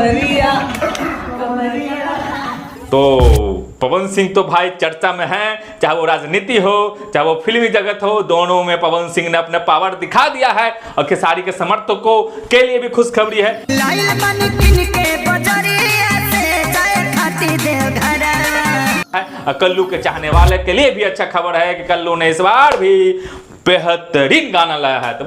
कमरिया कमरिया। तो पवन सिंह तो भाई चर्चा में है, चाहे वो राजनीति हो चाहे वो फिल्मी जगत हो, दोनों में पवन सिंह ने अपने पावर दिखा दिया है और खेसारी के समर्थकों के लिए भी खुशखबरी है। कल्लू के चाहने वाले के लिए भी अच्छा खबर है कि कल्लू ने इस बार भी बेहतरीन गाना लाया है। तो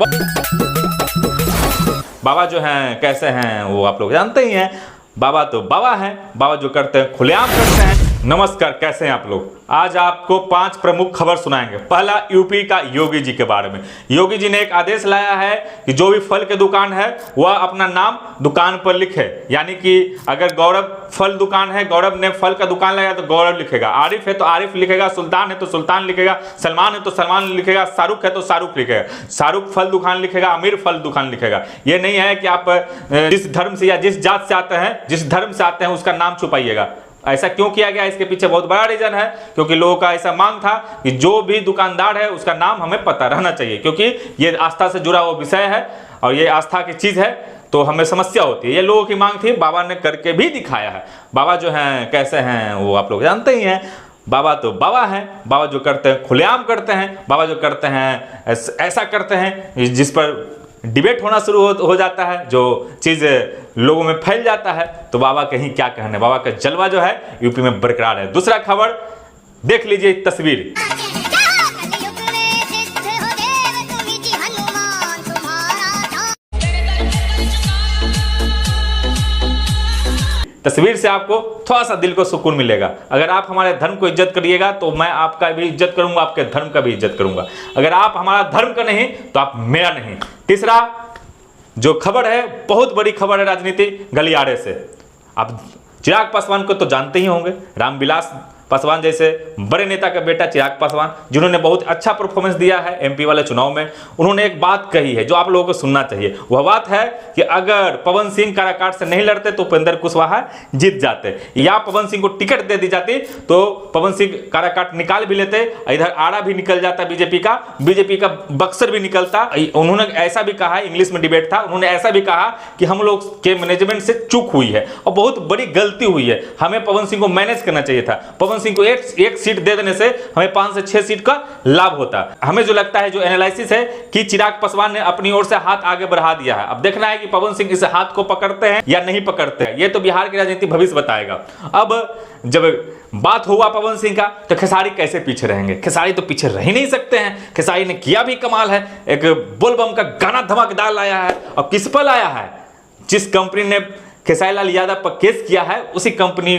बाबा जो हैं कैसे हैं वो आप लोग जानते ही हैं। बाबा तो बाबा हैं, बाबा जो करते हैं खुलेआम करते हैं। नमस्कार, कैसे हैं आप लोग। आज आपको 5 प्रमुख खबर सुनाएंगे। पहला, यूपी का योगी जी के बारे में। योगी जी ने एक आदेश लाया है कि जो भी फल के दुकान है वह अपना नाम दुकान पर लिखे। यानी कि अगर गौरव फल दुकान है, गौरव ने फल का दुकान लगाया तो गौरव लिखेगा, आरिफ है तो आरिफ लिखेगा, सुल्तान है तो सुल्तान लिखेगा, सलमान है तो सलमान लिखेगा, शाहरुख है तो शाहरुख लिखेगा, शाहरुख फल दुकान लिखेगा, आमिर फल दुकान लिखेगा। ये नहीं है कि आप जिस धर्म से या जिस जात से आते हैं, जिस धर्म से आते हैं उसका नाम छुपाइएगा। ऐसा क्यों किया गया, इसके पीछे बहुत बड़ा रीजन है, क्योंकि लोगों का ऐसा मांग था कि जो भी दुकानदार है उसका नाम हमें पता रहना चाहिए, क्योंकि ये आस्था से जुड़ा हुआ विषय है और ये आस्था की चीज है, तो हमें समस्या होती है। ये लोगों की मांग थी, बाबा ने करके भी दिखाया है। बाबा जो हैं कैसे हैं वो आप लोग जानते ही हैं। बाबा तो बाबा हैं, बाबा जो करते हैं खुलेआम करते हैं, बाबा जो करते हैं ऐसा करते हैं जिस पर डिबेट होना शुरू हो जाता है, जो चीज़ लोगों में फैल जाता है। तो बाबा कहीं क्या कहने, बाबा का जलवा जो है यूपी में बरकरार है। दूसरा खबर देख लीजिए तस्वीर। तस्वीर से आपको थोड़ा सा दिल को सुकून मिलेगा। अगर आप हमारे धर्म को इज्जत करिएगा तो मैं आपका भी इज्जत करूंगा, आपके धर्म का भी इज्जत करूंगा। अगर आप हमारा धर्म का नहीं तो आप मेरा नहीं। तीसरा जो खबर है, बहुत बड़ी खबर है राजनीति गलियारे से। आप चिराग पासवान को तो जानते ही होंगे, रामविलास पासवान जैसे बड़े नेता का बेटा चिराग पासवान, जिन्होंने बहुत अच्छा परफॉर्मेंस दिया है एमपी वाले चुनाव में। उन्होंने एक बात कही है जो आप लोगों को सुनना चाहिए। वह बात है कि अगर पवन सिंह काराकाट से नहीं लड़ते तो उपेंद्र कुशवाहा जीत जाते, या पवन सिंह को टिकट दे दी जाती तो पवन सिंह काराकाट निकाल भी लेते, इधर आड़ा भी निकल जाता बीजेपी का बक्सर भी निकलता। उन्होंने ऐसा भी कहा, इंग्लिश में डिबेट था, उन्होंने ऐसा भी कहा कि हम लोग के मैनेजमेंट से चूक हुई है और बहुत बड़ी गलती हुई है, हमें पवन सिंह को मैनेज करना चाहिए था। पवन सिंह को एक सीट दे देने से हमें 5 से 6 सीट का लाभ होता। हमें जो लगता है, जो एनालिसिस है कि चिराग पासवान ने अपनी ओर से हाथ आगे बढ़ा दिया है। अब देखना है कि पवन सिंह इस हाथ को पकड़ते हैं या नहीं पकड़ते हैं। ये तो बिहार की राजनीति भविष्य बताएगा। अब जब बात हुआ पवन सिंह का तो खेसारी कैसे पीछे रहेंगे। खेसारी तो पीछे रह ही नहीं सकते हैं। खेसारी ने किया भी कमाल है, एक बोलबम का गाना धमाकेदार लाया है। और किस पर लाया है, जिस कंपनी ने खेसारी लाल यादव पर केस किया है उसी कंपनी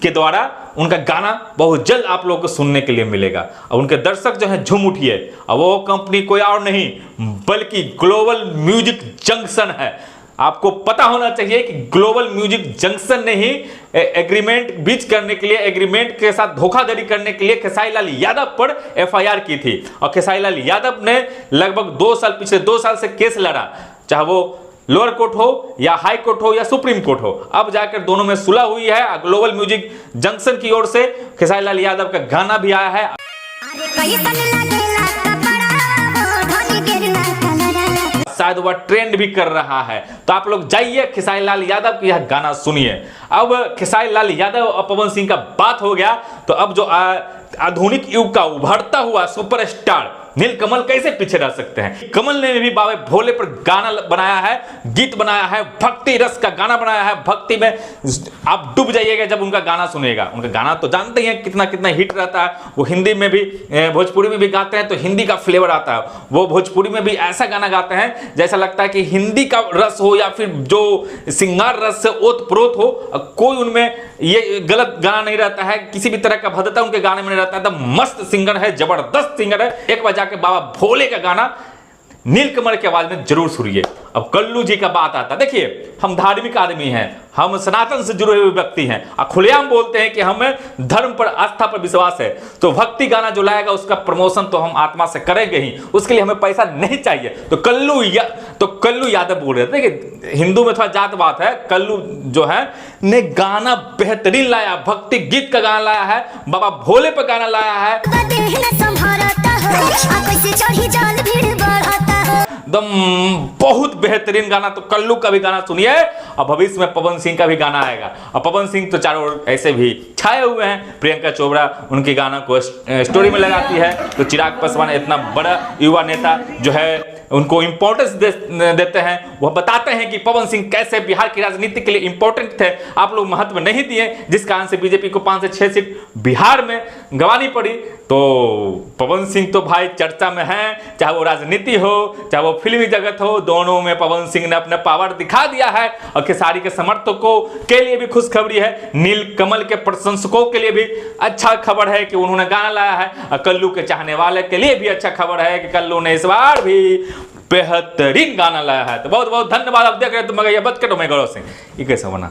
के द्वारा उनका गाना बहुत जल्द आप लोगों को सुनने के लिए मिलेगा। और उनके दर्शक जो है झूम उठिए। और वो कंपनी कोई और नहीं बल्कि ग्लोबल म्यूजिक जंक्शन है। आपको पता होना चाहिए कि ग्लोबल म्यूजिक जंक्शन ने ही एग्रीमेंट बीच करने के लिए, एग्रीमेंट के साथ धोखाधड़ी करने के लिए खेसारी लाल यादव पर एफआईआर की थी। और खेसारी लाल यादव ने लगभग 2 साल, पिछले 2 साल से केस लड़ा, चाहे वो लोअर कोर्ट हो या हाई कोर्ट हो या सुप्रीम कोर्ट हो। अब जाकर दोनों में सुलह हुई है। ग्लोबल म्यूजिक जंक्शन की ओर से खेसारी लाल यादव का गाना भी आया है। शायद वह ट्रेंड भी कर रहा है। तो आप लोग जाइए खेसारी लाल यादव की यह गाना सुनिए। अब खेसारी लाल यादव और पवन सिंह का बात हो गया तो अब जो आधुनिक युग का उभरता हुआ सुपरस्टार नीलकमल कैसे पीछे रह सकते हैं। कमल ने भी बाबा भोले पर गाना बनाया है, गीत बनाया है, भक्ति रस का गाना बनाया है। भक्ति में आप डूब जाइएगा जब उनका गाना सुनिएगा। उनका गाना तो जानते हैं कितना कितना हिट रहता है। वो हिंदी में भी, भोजपुरी में भी गाते हैं तो हिंदी का फ्लेवर आता है। वो भोजपुरी में भी ऐसा गाना गाते हैं जैसा लगता है कि हिंदी का रस हो या फिर जो सिंगार रस से ओतप्रोत हो। कोई उनमें ये गलत गाना नहीं रहता है, किसी भी तरह का भद्रता उनके गाने में नहीं रहता है। एकदम मस्त सिंगर है, जबरदस्त सिंगर है। एक बार जाके बाबा भोले का गाना नीलकमल की आवाज में जरूर सुनिए। अब कल्लू जी का बात आता, देखिए हम धार्मिक आदमी हैं, हम सनातन से जुड़े हुए व्यक्ति हैं और खुलेआम बोलते हैं कि हमें धर्म पर, आस्था पर विश्वास है। तो भक्ति गाना जो लाएगा उसका प्रमोशन तो हम आत्मा से करेंगे ही, उसके लिए हमें पैसा नहीं चाहिए। तो कल्लू यादव बोल रहे थे। देखिए हिंदू में थोड़ा जात बात है। कल्लू जो है ने गाना बेहतरीन लाया, भक्ति गीत का गाना लाया है, बाबा भोले पर गाना लाया है। एकदम बहुत बेहतरीन गाना। तो कल्लू का भी गाना सुनिए और भविष्य में पवन सिंह का भी गाना आएगा। और पवन सिंह तो चारों ओर ऐसे भी छाए हुए हैं, प्रियंका चोपड़ा उनके गाना को स्टोरी में लगाती है। तो चिराग पासवान इतना बड़ा युवा नेता जो है उनको इंपॉर्टेंस देते हैं, वह बताते हैं कि पवन सिंह कैसे बिहार की राजनीति के लिए इंपॉर्टेंट थे, आप लोग महत्व नहीं दिए, जिस कारण से बीजेपी को 5 से 6 सीट बिहार में गंवानी पड़ी। तो पवन सिंह तो भाई चर्चा में है, चाहे वो राजनीति हो चाहे वो फिल्मी जगत हो, दोनों में पवन सिंह ने अपना पावर दिखा दिया है। और खेसारी के समर्थकों के लिए भी खुशखबरी है, नील कमल के प्रशंसकों के लिए भी अच्छा खबर है कि उन्होंने गाना लाया है। और कल्लू के चाहने वाले के लिए भी अच्छा खबर है कि कल्लू ने इस बार भी बेहतरीन गाना लाया है। तो बहुत बहुत धन्यवाद। आप देख रहे हैं तो मगर ये बात करो मैं गौरव सिंह, ये कैसे बना।